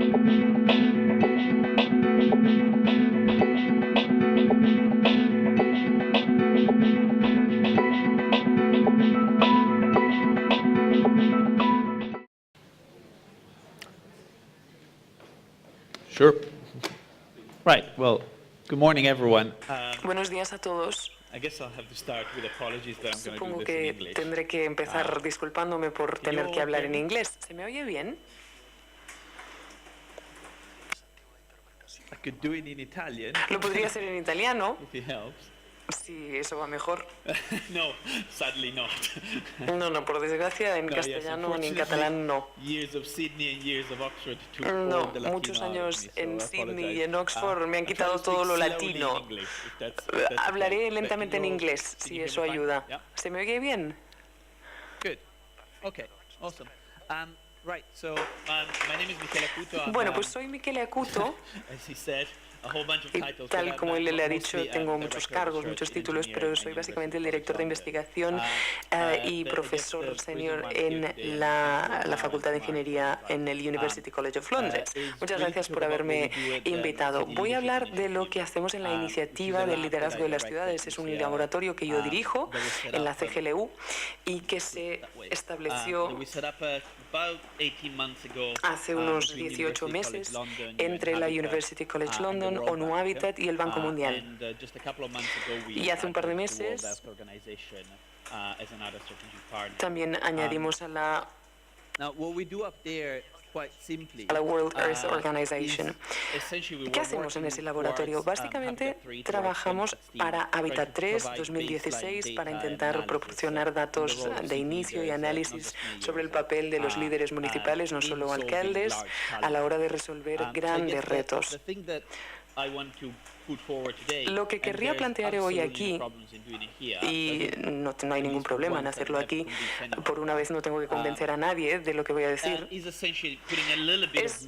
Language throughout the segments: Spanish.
Sure. Right. Well, good morning, everyone. Buenos días a todos. I guess I'll have to start with apologies that I'm going to do Supongo this in que English. tendré que empezar disculpándome por tener que hablar en inglés. ¿Se me oye bien? I could do it in Italian, Lo podría hacer en italiano, if it helps. si eso va mejor. No, sadly not. No, por desgracia en No, castellano yes, ni en catalán no. Years of Sydney and years of Oxford took No, all the latino muchos out of años me, so en I Sydney y apologize. en Oxford me han I'll try quitado to todo lo speak slowly latino. in English, if that's Hablaré okay. lentamente en But inglés, can si you hear eso me fine? ayuda. Yeah. ¿Se me oye bien? Good. Okay. Awesome. Right. So, my name is Michele Acuto. I'm, Bueno, pues soy Michele Acuto. as he said, a whole bunch of Y titles. tal but como I'm él le ha dicho, mostly, tengo director muchos of cargos, research muchos in títulos, pero engineering soy at básicamente el University director de College London. investigación y profesor senior en la Facultad de Ingeniería en el University College of London. Muchas gracias por haberme invitado. Voy a hablar de lo que hacemos en la iniciativa del liderazgo de las ciudades. Es un laboratorio que yo dirijo en la CGLU y que se estableció hace unos 18 meses entre la University College London, ONU Habitat y el Banco Mundial. Y hace un par de meses también añadimos a la World Earth Organization. ¿Qué hacemos en ese laboratorio? Básicamente trabajamos para Habitat 3 2016 para intentar proporcionar datos de inicio y análisis sobre el papel de los líderes municipales, no solo alcaldes, a la hora de resolver grandes retos. Lo que querría plantear hoy aquí, y no hay ningún problema en hacerlo aquí, por una vez no tengo que convencer a nadie de lo que voy a decir, es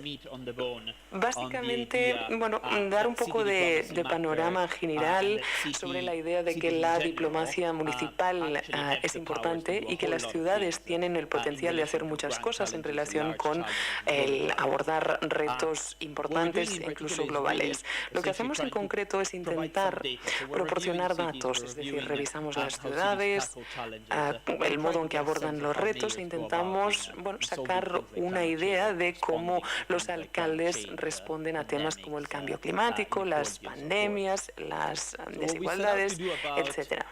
básicamente, dar un poco de panorama general sobre la idea de que la diplomacia municipal es importante y que las ciudades tienen el potencial de hacer muchas cosas en relación con el abordar retos importantes e incluso globales. Lo que hacemos en concreto es intentar proporcionar datos, es decir, revisamos las ciudades, el modo en que abordan los retos e intentamos sacar una idea de cómo los alcaldes responden a temas como el cambio climático, las pandemias, las desigualdades, etcétera.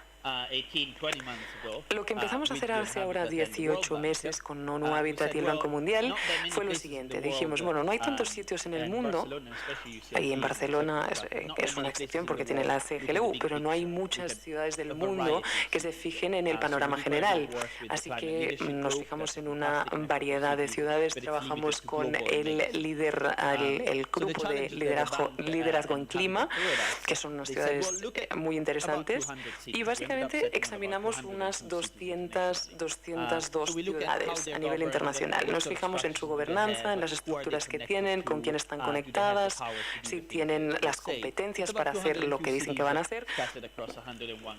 Lo que empezamos a hacer hace ahora 18 meses con ONU Habitat y el Banco Mundial fue lo siguiente. Dijimos, no hay tantos sitios en el mundo, y en Barcelona es una excepción porque tiene la CGLU, pero no hay muchas ciudades del mundo que se fijen en el panorama general. Así que nos fijamos en una variedad de ciudades, trabajamos con el grupo de liderazgo en clima, que son unas ciudades muy interesantes, y básicamente examinamos unas 202 ciudades a nivel internacional. Nos fijamos en su gobernanza, en las estructuras que tienen, con quién están conectadas, si tienen las competencias para hacer lo que dicen que van a hacer.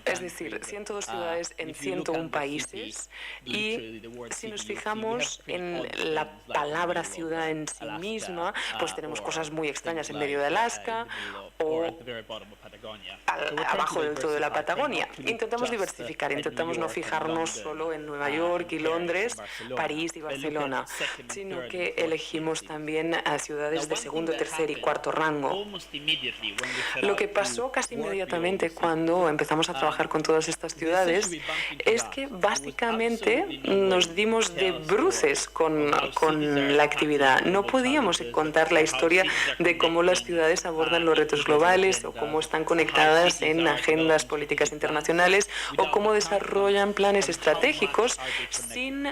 Es decir, 102 ciudades en 101 países. Y si nos fijamos en la palabra ciudad en sí misma, pues tenemos cosas muy extrañas en medio de Alaska o abajo del todo de la Patagonia. Intentamos diversificar, intentamos no fijarnos solo en Nueva York y Londres, París y Barcelona, sino que elegimos también a ciudades de segundo, tercer y cuarto rango. Lo que pasó casi inmediatamente cuando empezamos a trabajar con todas estas ciudades es que básicamente nos dimos de bruces con la actividad. No podíamos contar la historia de cómo las ciudades abordan los retos globales o cómo están conectadas en agendas políticas internacionales o cómo desarrollan planes estratégicos sin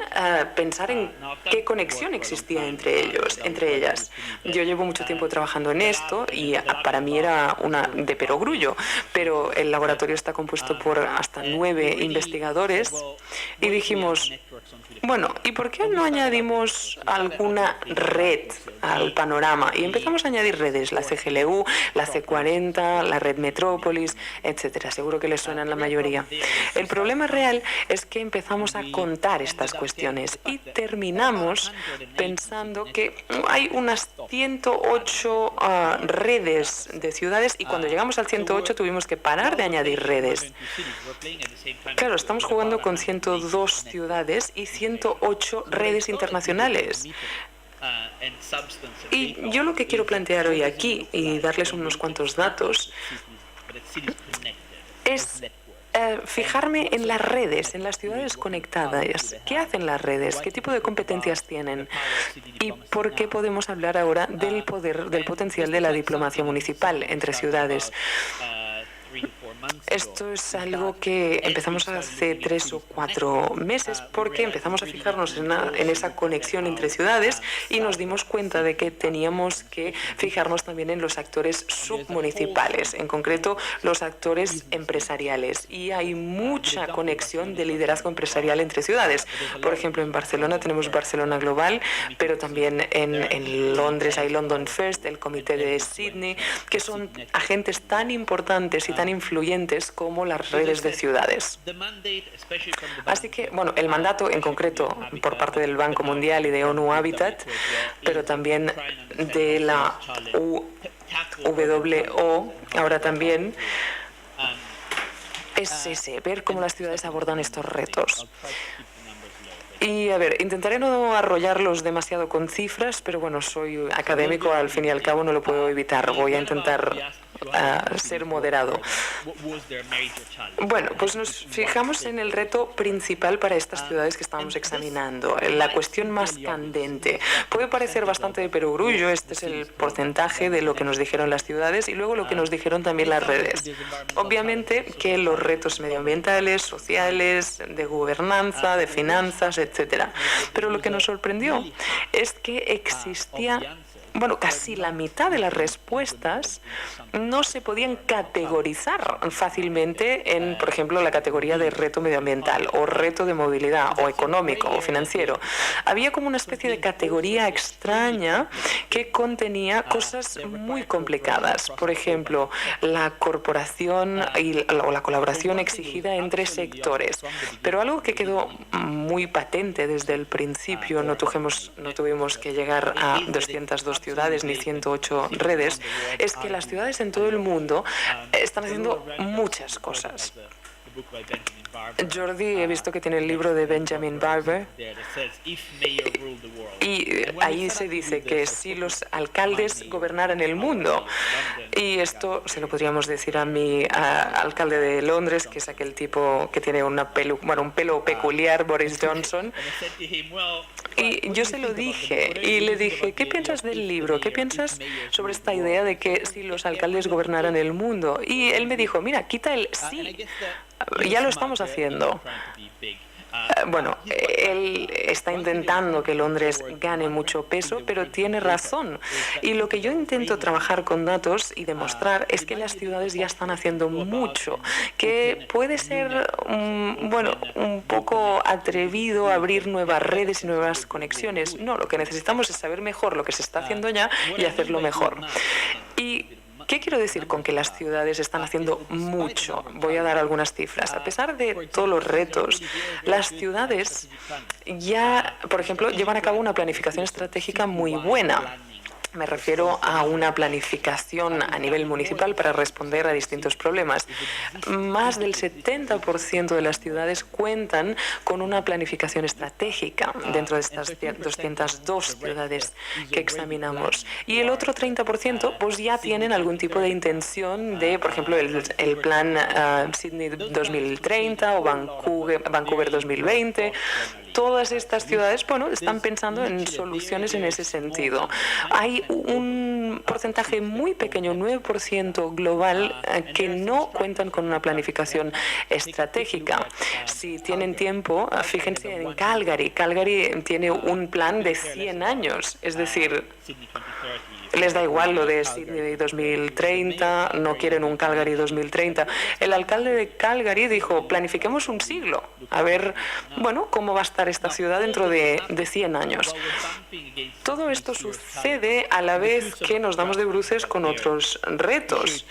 pensar en qué conexión existía entre ellas. Yo llevo mucho tiempo trabajando en esto y para mí era una de perogrullo, pero el laboratorio está compuesto por hasta 9 investigadores y dijimos, ¿y por qué no añadimos alguna red al panorama? Y empezamos a añadir redes, la CGLU, la C40, la Red Metrópolis, etcétera. Seguro que les suenan la mayoría teoría. El problema real es que empezamos a contar estas cuestiones y terminamos pensando que hay unas 108 redes de ciudades, y cuando llegamos al 108 tuvimos que parar de añadir redes. Claro, estamos jugando con 102 ciudades y 108 redes internacionales. Y yo lo que quiero plantear hoy aquí y darles unos cuantos datos es fijarme en las redes, en las ciudades conectadas. ¿Qué hacen las redes? ¿Qué tipo de competencias tienen? ¿Y por qué podemos hablar ahora del poder, del potencial de la diplomacia municipal entre ciudades? Esto es algo que empezamos hace 3 o 4 meses porque empezamos a fijarnos en esa conexión entre ciudades y nos dimos cuenta de que teníamos que fijarnos también en los actores submunicipales, en concreto los actores empresariales. Y hay mucha conexión de liderazgo empresarial entre ciudades. Por ejemplo, en Barcelona tenemos Barcelona Global, pero también en Londres hay London First, el Comité de Sydney, que son agentes tan importantes y tan influyentes como las redes de ciudades. Así que, bueno, el mandato en concreto por parte del Banco Mundial y de ONU Habitat, pero también de la WHO, ahora también, es ese, ver cómo las ciudades abordan estos retos. Y, a ver, intentaré no arrollarlos demasiado con cifras, pero bueno, soy académico, al fin y al cabo no lo puedo evitar. Voy a intentar ser moderado. Bueno, pues nos fijamos en el reto principal para estas ciudades que estamos examinando, la cuestión más candente. Puede parecer bastante de perogrullo, este es el porcentaje de lo que nos dijeron las ciudades y luego lo que nos dijeron también las redes. Obviamente que los retos medioambientales, sociales, de gobernanza, de finanzas, etcétera. Pero lo que nos sorprendió es que existía, bueno, casi la mitad de las respuestas no se podían categorizar fácilmente en, por ejemplo, la categoría de reto medioambiental o reto de movilidad o económico o financiero. Había como una especie de categoría extraña que contenía cosas muy complicadas. Por ejemplo, la corporación o la colaboración exigida entre sectores. Pero algo que quedó muy patente desde el principio, no tuvimos que llegar a 202 ciudades ni 108 redes, es que las ciudades en todo el mundo están haciendo muchas cosas. Jordi, he visto que tiene el libro de Benjamin Barber y ahí se dice que si los alcaldes gobernaran el mundo, y esto se lo podríamos decir a mi alcalde de Londres, que es aquel tipo que tiene un pelo peculiar, Boris Johnson, y yo se lo dije y le dije, ¿qué piensas del libro? ¿Qué piensas sobre esta idea de que si los alcaldes gobernaran el mundo? Y él me dijo, mira, quita el sí. Ya lo estamos haciendo. Bueno, él está intentando que Londres gane mucho peso, pero tiene razón. Y lo que yo intento trabajar con datos y demostrar es que las ciudades ya están haciendo mucho, que puede ser, un poco atrevido abrir nuevas redes y nuevas conexiones. No, lo que necesitamos es saber mejor lo que se está haciendo ya y hacerlo mejor. Y ¿qué quiero decir con que las ciudades están haciendo mucho? Voy a dar algunas cifras. A pesar de todos los retos, las ciudades ya, por ejemplo, llevan a cabo una planificación estratégica muy buena. Me refiero a una planificación a nivel municipal para responder a distintos problemas. Más del 70% de las ciudades cuentan con una planificación estratégica dentro de estas 202 ciudades que examinamos. Y el otro 30% pues ya tienen algún tipo de intención de, por ejemplo, el plan Sydney 2030 o Vancouver 2020. Todas estas ciudades, están pensando en soluciones en ese sentido. Hay un porcentaje muy pequeño, 9% global, que no cuentan con una planificación estratégica. Si tienen tiempo, fíjense en Calgary. Calgary tiene un plan de 100 años, es decir, les da igual lo de Sydney 2030, no quieren un Calgary 2030. El alcalde de Calgary dijo, planifiquemos un siglo, a ver, cómo va a estar estar esta ciudad dentro de 100 años? Todo esto sucede a la vez que nos damos de bruces con otros retos.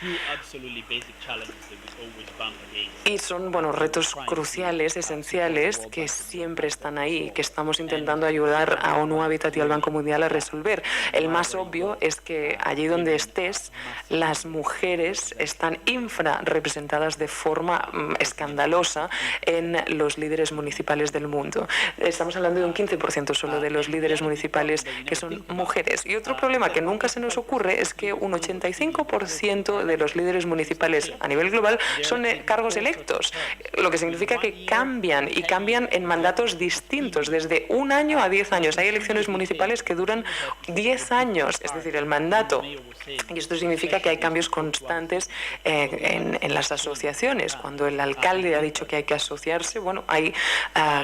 Y son, bueno, retos cruciales, esenciales, que siempre están ahí, que estamos intentando ayudar a ONU Habitat y al Banco Mundial a resolver. El más obvio es que allí donde estés, las mujeres están infrarrepresentadas de forma escandalosa en los líderes municipales del mundo. Estamos hablando de un 15% solo de los líderes municipales que son mujeres. Y otro problema que nunca se nos ocurre es que un 85% de los líderes municipales a nivel global son cargos electos, lo que significa que cambian y cambian en mandatos distintos, desde 1 año a 10 años. Hay elecciones municipales que duran 10 años, es decir, el mandato. Y esto significa que hay cambios constantes en las asociaciones. Cuando el alcalde ha dicho que hay que asociarse, bueno, hay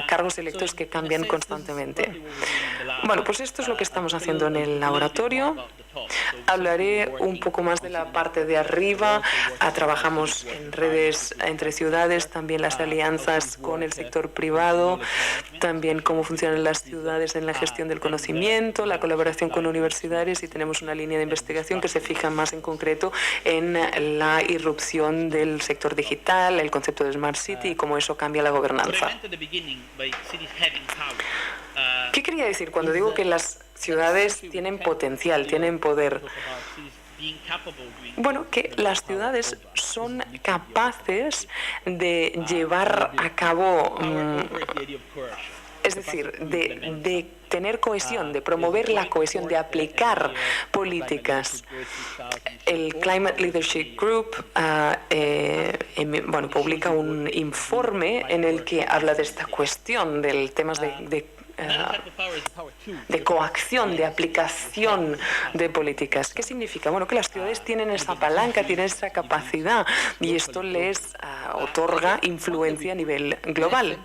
cargos electos que cambian constantemente. Bueno, pues esto es lo que estamos haciendo en el laboratorio. Hablaré un poco más de la parte de arriba. Trabajamos en redes entre ciudades, también las alianzas con el sector privado, también cómo funcionan las ciudades en la gestión del conocimiento, la colaboración con universidades, y tenemos una línea de investigación que se fija más en concreto en la irrupción del sector digital, el concepto de Smart City y cómo eso cambia la gobernanza. ¿Qué quería decir cuando digo que las ciudades tienen potencial, tienen poder? Bueno, que las ciudades son capaces de llevar a cabo, es decir, de tener cohesión, de promover la cohesión, de aplicar políticas. El Climate Leadership Group publica un informe en el que habla de esta cuestión, del temas de coacción, de aplicación de políticas. ¿Qué significa? Bueno, que las ciudades tienen esa palanca, tienen esa capacidad, y esto les otorga influencia a nivel global.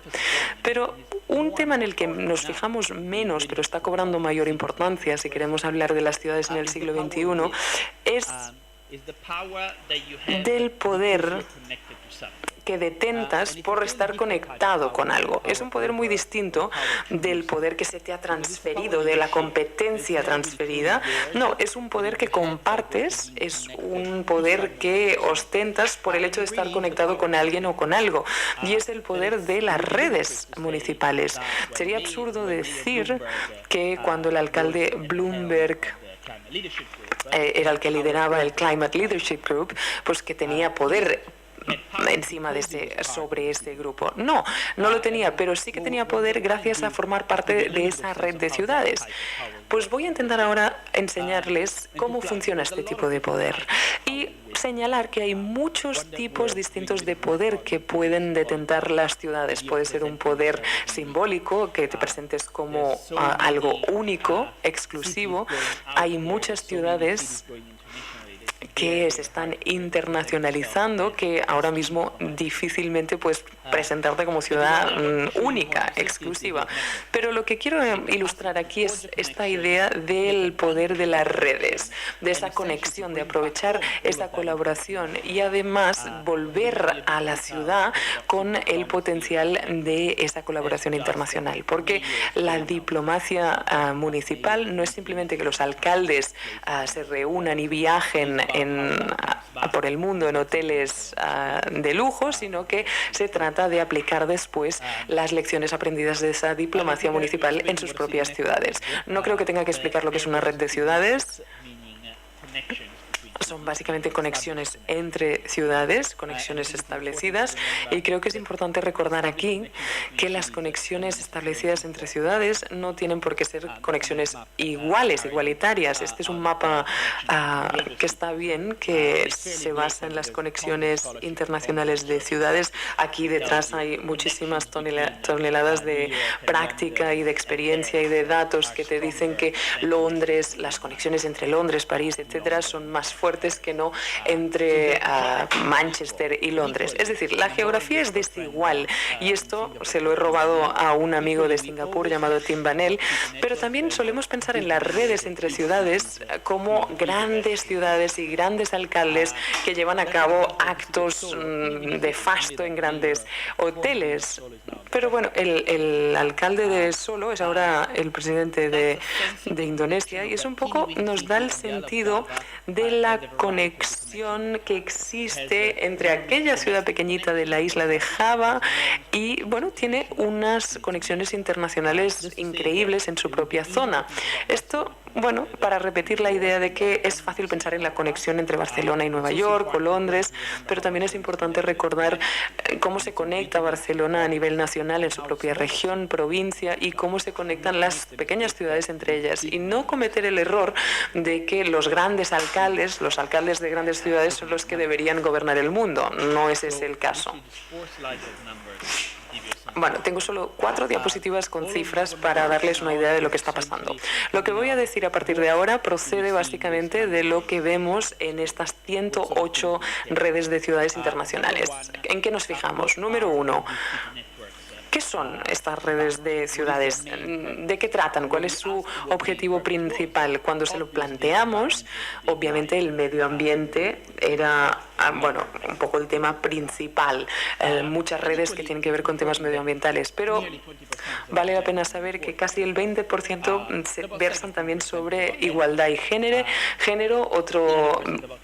Pero un tema en el que nos fijamos menos, pero está cobrando mayor importancia si queremos hablar de las ciudades en el siglo XXI, es del poder que detentas por estar conectado con algo. Es un poder muy distinto del poder que se te ha transferido, de la competencia transferida. No, es un poder que compartes, es un poder que ostentas por el hecho de estar conectado con alguien o con algo. Y es el poder de las redes municipales. Sería absurdo decir que cuando el alcalde Bloomberg era el que lideraba el Climate Leadership Group, pues que tenía poder encima de sobre ese grupo. No, no lo tenía, pero sí que tenía poder gracias a formar parte de esa red de ciudades. Pues voy a intentar ahora enseñarles cómo funciona este tipo de poder y señalar que hay muchos tipos distintos de poder que pueden detentar las ciudades. Puede ser un poder simbólico, que te presentes como algo único, exclusivo. Hay muchas ciudades que se están internacionalizando, que ahora mismo difícilmente puedes presentarte como ciudad única, exclusiva. Pero lo que quiero ilustrar aquí es esta idea del poder de las redes, de esa conexión, de aprovechar esa colaboración y además volver a la ciudad con el potencial de esa colaboración internacional. Porque la diplomacia municipal no es simplemente que los alcaldes se reúnan y viajen por el mundo en hoteles de lujo, sino que se trata de aplicar después las lecciones aprendidas de esa diplomacia municipal en sus propias ciudades. No creo que tenga que explicar lo que es una red de ciudades. Son básicamente conexiones entre ciudades, conexiones establecidas, y creo que es importante recordar aquí que las conexiones establecidas entre ciudades no tienen por qué ser conexiones iguales, igualitarias. Este es un mapa que está bien, que se basa en las conexiones internacionales de ciudades. Aquí detrás hay muchísimas toneladas de práctica y de experiencia y de datos que te dicen que Londres, las conexiones entre Londres, París, etcétera, son más fuertes fuertes que no entre Manchester y Londres. Es decir, la geografía es desigual y esto se lo he robado a un amigo de Singapur llamado Tim Banel, pero también solemos pensar en las redes entre ciudades como grandes ciudades y grandes alcaldes que llevan a cabo actos de fasto en grandes hoteles. Pero bueno, el alcalde de Solo es ahora el presidente de Indonesia y eso un poco nos da el sentido de la conexión que existe entre aquella ciudad pequeñita de la isla de Java y, bueno, tiene unas conexiones internacionales increíbles en su propia zona. Esto, bueno, para repetir la idea de que es fácil pensar en la conexión entre Barcelona y Nueva York o Londres, pero también es importante recordar cómo se conecta Barcelona a nivel nacional en su propia región, provincia, y cómo se conectan las pequeñas ciudades entre ellas. Y no cometer el error de que los grandes alcaldes, los alcaldes de grandes ciudades son los que deberían gobernar el mundo. No es ese el caso. Bueno, tengo solo 4 diapositivas con cifras para darles una idea de lo que está pasando. Lo que voy a decir a partir de ahora procede básicamente de lo que vemos en estas 108 redes de ciudades internacionales. ¿En qué nos fijamos? Número 1. ¿Qué son estas redes de ciudades? ¿De qué tratan? ¿Cuál es su objetivo principal? Cuando se lo planteamos, obviamente el medio ambiente era, bueno, un poco el tema principal. Muchas redes que tienen que ver con temas medioambientales, pero vale la pena saber que casi el 20% se versan también sobre igualdad y género,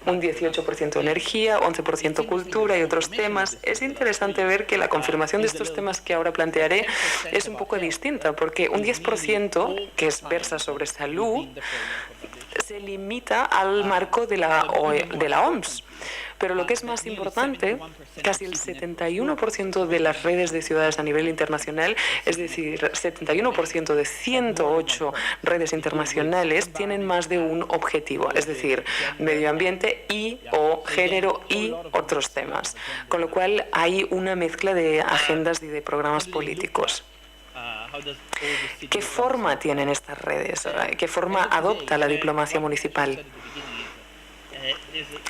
un 18% energía, 11% cultura y otros temas. Es interesante ver que la confirmación de estos temas que ahora plantearé es un poco distinta, porque un 10% que versa sobre salud se limita al marco de la OMS. Pero lo que es más importante, casi el 71% de las redes de ciudades a nivel internacional, es decir, 71% de 108 redes internacionales tienen más de un objetivo, es decir, medio ambiente o género y otros temas. Con lo cual hay una mezcla de agendas y de programas políticos. ¿Qué forma tienen estas redes? ¿Qué forma adopta la diplomacia municipal?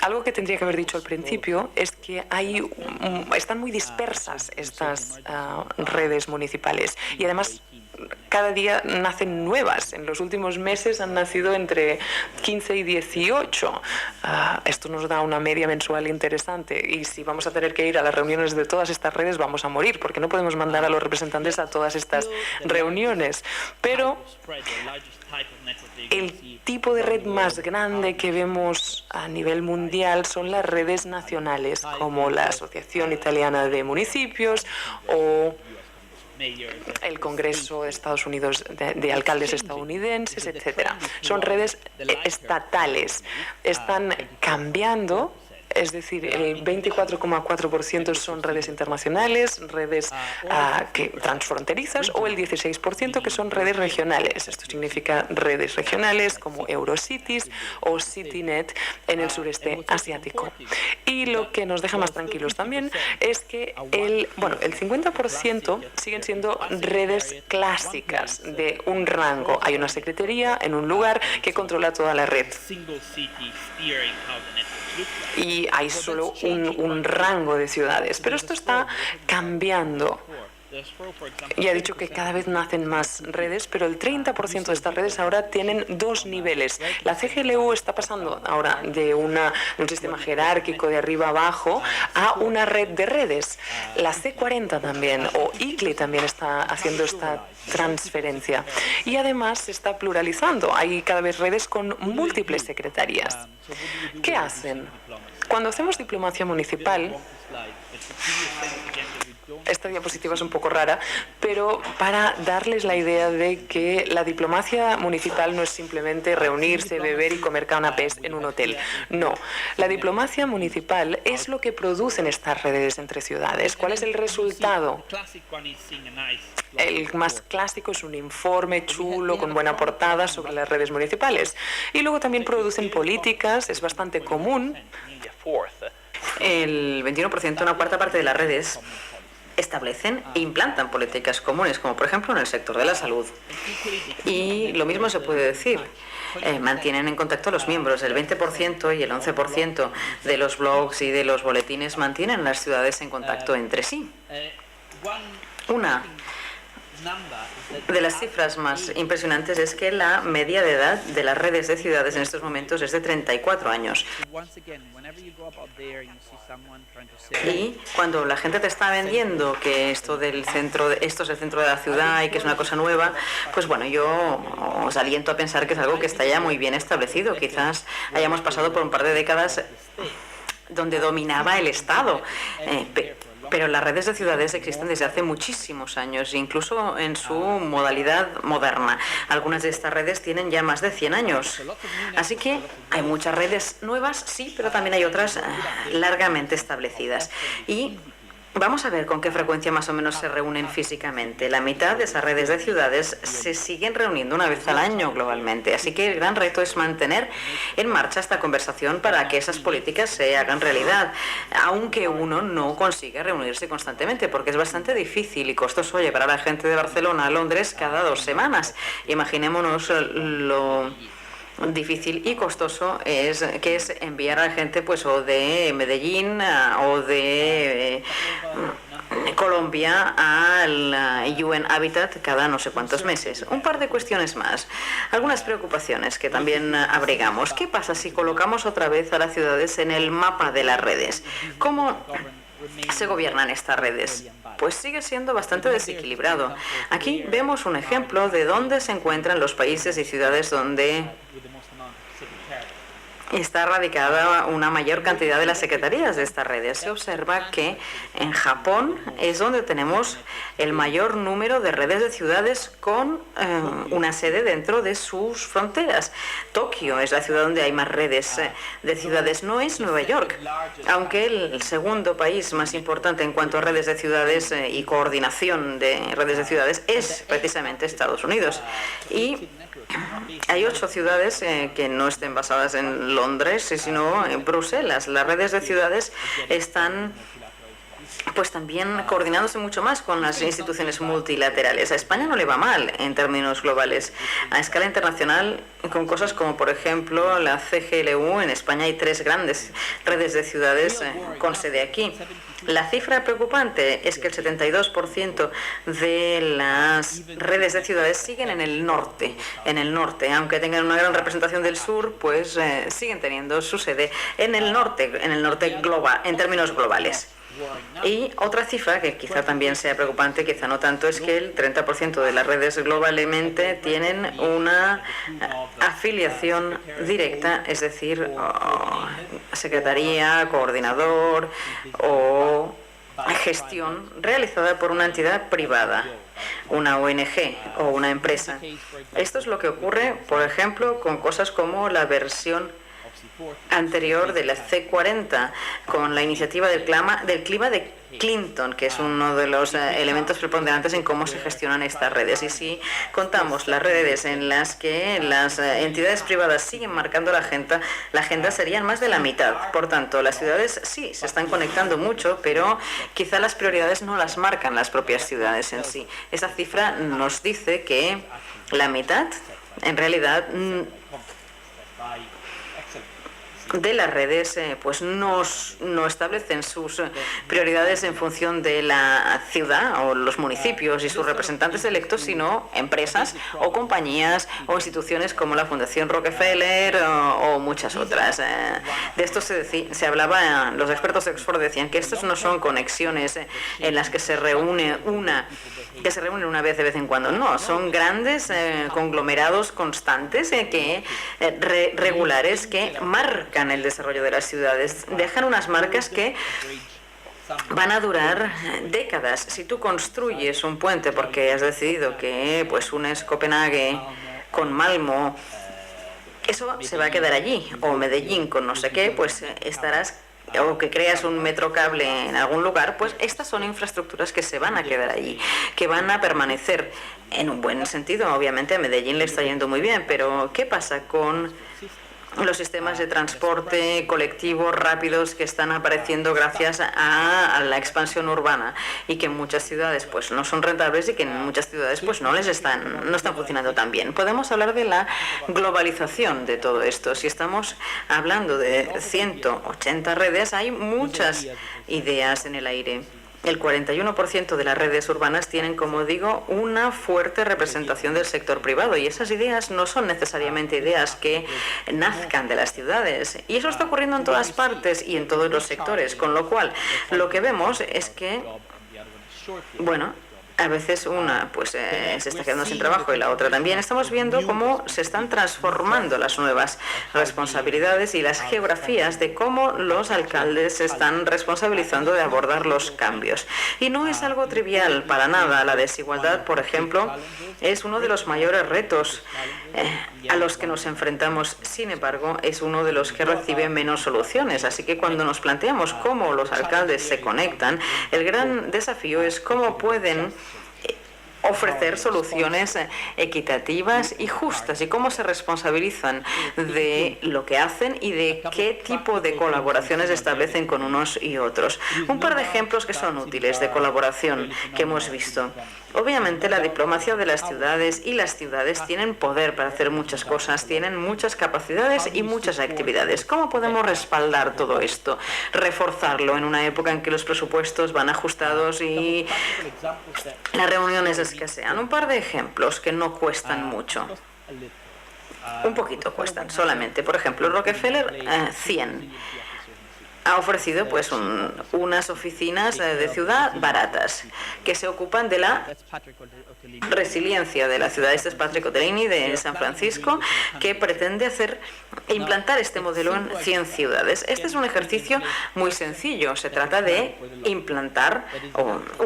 Algo que tendría que haber dicho al principio es que están muy dispersas estas redes municipales y además cada día nacen nuevas. En los últimos meses han nacido entre 15 y 18. Esto nos da una media mensual interesante y si vamos a tener que ir a las reuniones de todas estas redes vamos a morir porque no podemos mandar a los representantes a todas estas reuniones. Pero el tipo de red más grande que vemos a nivel mundial son las redes nacionales, como la Asociación Italiana de Municipios o el Congreso de Estados Unidos de alcaldes estadounidenses, etcétera. Son redes estatales. Están cambiando. Es decir, el 24,4% son redes internacionales, redes transfronterizas, o el 16% que son redes regionales. Esto significa redes regionales como Eurocities o CityNet en el sureste asiático. Y lo que nos deja más tranquilos también es que el 50% siguen siendo redes clásicas de un rango. Hay una secretaría en un lugar que controla toda la red. Y hay solo un rango de ciudades. Pero esto está cambiando. Ya he dicho que cada vez nacen más redes, pero el 30% de estas redes ahora tienen 2 niveles. La CGLU está pasando ahora de un sistema jerárquico de arriba abajo a una red de redes. La C40 también, o ICLEI también está haciendo esta transferencia. Y además se está pluralizando. Hay cada vez redes con múltiples secretarías. ¿Qué hacen? Cuando hacemos diplomacia municipal, esta diapositiva es un poco rara, pero para darles la idea de que la diplomacia municipal no es simplemente reunirse, beber y comer canapés en un hotel. No, la diplomacia municipal es lo que producen estas redes entre ciudades. ¿Cuál es el resultado? El más clásico es un informe chulo con buena portada sobre las redes municipales. Y luego también producen políticas, es bastante común. El 21%, una cuarta parte de las redes, establecen e implantan políticas comunes, como por ejemplo en el sector de la salud. Y lo mismo se puede decir. mantienen en contacto a los miembros. El 20% y el 11% de los blogs y de los boletines mantienen las ciudades en contacto entre sí. Una de las cifras más impresionantes es que la media de edad de las redes de ciudades en estos momentos es de 34 años. Y cuando la gente te está vendiendo que esto es el centro de la ciudad y que es una cosa nueva, pues bueno, yo os aliento a pensar que es algo que está ya muy bien establecido. Quizás hayamos pasado por un par de décadas donde dominaba el Estado. Pero las redes de ciudades existen desde hace muchísimos años, incluso en su modalidad moderna. Algunas de estas redes tienen ya más de 100 años. Así que hay muchas redes nuevas, sí, pero también hay otras largamente establecidas. Y vamos a ver con qué frecuencia más o menos se reúnen físicamente. La mitad de esas redes de ciudades se siguen reuniendo una vez al año globalmente. Así que el gran reto es mantener en marcha esta conversación para que esas políticas se hagan realidad, aunque uno no consiga reunirse constantemente, porque es bastante difícil y costoso llevar a la gente de Barcelona a Londres cada 2 semanas. Imaginémonos lo difícil y costoso es enviar a la gente pues o de Medellín o de Colombia al UN Habitat cada no sé cuántos meses. Un par de cuestiones más. Algunas preocupaciones que también abrigamos. ¿Qué pasa si colocamos otra vez a las ciudades en el mapa de las redes? ¿Cómo se gobiernan estas redes? Pues sigue siendo bastante desequilibrado. Aquí vemos un ejemplo de dónde se encuentran los países y ciudades donde está radicada una mayor cantidad de las secretarías de estas redes. Se observa que en Japón es donde tenemos el mayor número de redes de ciudades con una sede dentro de sus fronteras. Tokio es la ciudad donde hay más redes de ciudades, no es Nueva York, aunque el segundo país más importante en cuanto a redes de ciudades y coordinación de redes de ciudades es precisamente Estados Unidos. Y hay 8 ciudades que no estén basadas en Londres, sino en Bruselas. Las redes de ciudades están pues también coordinándose mucho más con las instituciones multilaterales. A España no le va mal en términos globales. A escala internacional, con cosas como, por ejemplo, la CGLU, en España hay 3 grandes redes de ciudades con sede aquí. La cifra preocupante es que el 72% de las redes de ciudades siguen en el norte. Aunque tengan una gran representación del sur, pues siguen teniendo su sede en el norte global, en términos globales. Y otra cifra que quizá también sea preocupante, quizá no tanto, es que el 30% de las redes globalmente tienen una afiliación directa, es decir, secretaría, coordinador o gestión realizada por una entidad privada, una ONG o una empresa. Esto es lo que ocurre, por ejemplo, con cosas como la versión anterior de la C40, con la iniciativa del clima de Clinton, que es uno de los elementos preponderantes en cómo se gestionan estas redes. Y si contamos las redes en las que las entidades privadas siguen marcando la agenda serían más de la mitad. Por tanto, las ciudades sí se están conectando mucho, pero quizá las prioridades no las marcan las propias ciudades en sí. Esa cifra nos dice que la mitad, en realidad, de las redes pues no establecen sus prioridades en función de la ciudad o los municipios y sus representantes electos, sino empresas o compañías o instituciones como la Fundación Rockefeller o muchas otras. De esto se hablaba, los expertos de Oxford decían que estos no son conexiones en las que se reúnen una vez de vez en cuando. No, son grandes conglomerados constantes regulares que marcan el desarrollo de las ciudades. Dejan unas marcas que van a durar décadas. Si tú construyes un puente porque has decidido que pues unes Copenhague con Malmö, eso se va a quedar allí, o Medellín con no sé qué, pues estarás, o que creas un metrocable en algún lugar, pues estas son infraestructuras que se van a quedar allí, que van a permanecer en un buen sentido. Obviamente a Medellín le está yendo muy bien, pero ¿qué pasa con los sistemas de transporte colectivo rápidos que están apareciendo gracias a la expansión urbana y que en muchas ciudades pues no son rentables y que en muchas ciudades pues no están funcionando tan bien. Podemos hablar de la globalización de todo esto. Si estamos hablando de 180 redes, hay muchas ideas en el aire. El 41% de las redes urbanas tienen, como digo, una fuerte representación del sector privado, y esas ideas no son necesariamente ideas que nazcan de las ciudades. Y eso está ocurriendo en todas partes y en todos los sectores, con lo cual lo que vemos es que, bueno, a veces una pues se está quedando sin trabajo y la otra también. Estamos viendo cómo se están transformando las nuevas responsabilidades y las geografías de cómo los alcaldes se están responsabilizando de abordar los cambios. Y no es algo trivial para nada. La desigualdad, por ejemplo, es uno de los mayores retos a los que nos enfrentamos. Sin embargo, es uno de los que recibe menos soluciones. Así que cuando nos planteamos cómo los alcaldes se conectan, el gran desafío es cómo pueden ofrecer soluciones equitativas y justas y cómo se responsabilizan de lo que hacen y de qué tipo de colaboraciones establecen con unos y otros. Un par de ejemplos que son útiles de colaboración que hemos visto. Obviamente la diplomacia de las ciudades y las ciudades tienen poder para hacer muchas cosas, tienen muchas capacidades y muchas actividades. ¿Cómo podemos respaldar todo esto? Reforzarlo en una época en que los presupuestos van ajustados y las reuniones escasean. Un par de ejemplos que no cuestan mucho. Un poquito cuestan solamente. Por ejemplo, Rockefeller 100. Ha ofrecido pues unas oficinas de ciudad baratas que se ocupan de la resiliencia de la ciudad. Este es Patrick Otellini de San Francisco, que pretende implantar este modelo en 100 ciudades. Este es un ejercicio muy sencillo. Se trata de implantar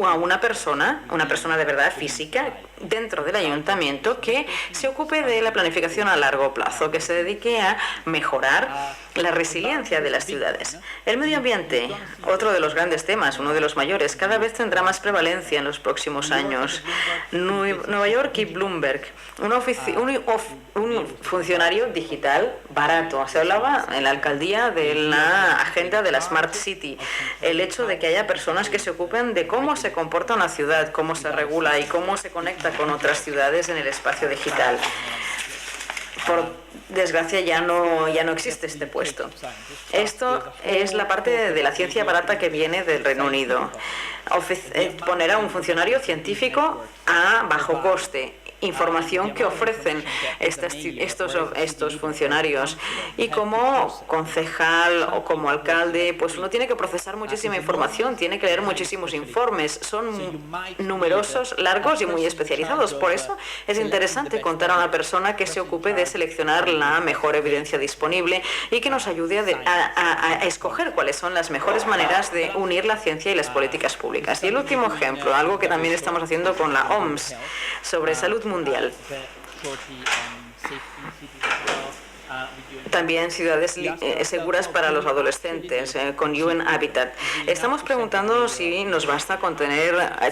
a una persona de verdad física dentro del ayuntamiento que se ocupe de la planificación a largo plazo, que se dedique a mejorar la resiliencia de las ciudades. El medio ambiente, otro de los grandes temas, uno de los mayores, cada vez tendrá más prevalencia en los próximos años. Nueva York y Bloomberg, un funcionario digital barato. Se hablaba en la alcaldía de la agenda de la Smart City, el hecho de que haya personas que se ocupen de cómo se comporta una ciudad, cómo se regula y cómo se conecta con otras ciudades en el espacio digital. Por desgracia ya no existe este puesto. Esto es la parte de la ciencia barata que viene del Reino Unido. Poner a un funcionario científico a bajo coste. Información que ofrecen estos funcionarios, y como concejal o como alcalde pues uno tiene que procesar muchísima información, tiene que leer muchísimos informes, son numerosos, largos y muy especializados. Por eso es interesante contar a una persona que se ocupe de seleccionar la mejor evidencia disponible y que nos ayude a escoger cuáles son las mejores maneras de unir la ciencia y las políticas públicas. Y el último ejemplo, algo que también estamos haciendo con la OMS sobre salud mundial. También ciudades seguras para los adolescentes, con UN Habitat. Estamos preguntando si nos basta con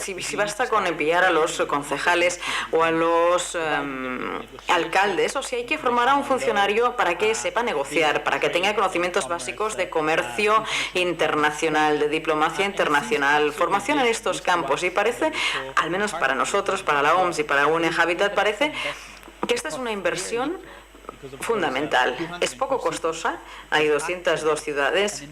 si basta con enviar a los concejales o a los alcaldes, o si hay que formar a un funcionario para que sepa negociar, para que tenga conocimientos básicos de comercio internacional, de diplomacia internacional, formación en estos campos. Y parece, al menos para nosotros, para la OMS y para UN Habitat, parece que esta es una inversión fundamental. Es poco costosa, hay 202 ciudades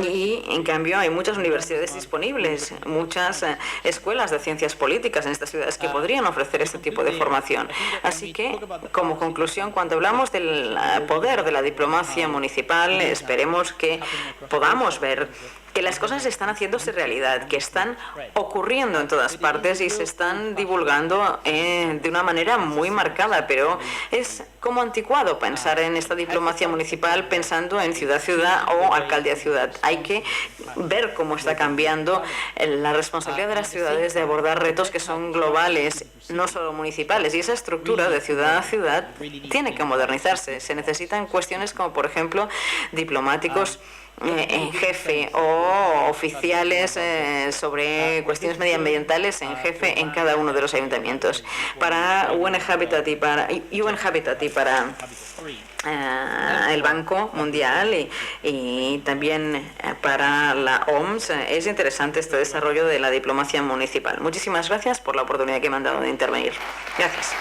y en cambio hay muchas universidades disponibles, muchas escuelas de ciencias políticas en estas ciudades que podrían ofrecer este tipo de formación. Así que, como conclusión, cuando hablamos del poder de la diplomacia municipal, esperemos que podamos ver que las cosas están haciéndose realidad, que están ocurriendo en todas partes y se están divulgando de una manera muy marcada, pero es como anticuado pensar en esta diplomacia municipal pensando en ciudad-ciudad o alcaldía-ciudad. Hay que ver cómo está cambiando la responsabilidad de las ciudades de abordar retos que son globales, no solo municipales, y esa estructura de ciudad a ciudad tiene que modernizarse. Se necesitan cuestiones como, por ejemplo, diplomáticos en jefe o o oficiales sobre cuestiones medioambientales en jefe en cada uno de los ayuntamientos. Para UN Habitat y para el Banco Mundial y también para la OMS es interesante este desarrollo de la diplomacia municipal. Muchísimas gracias por la oportunidad que me han dado de intervenir. Gracias.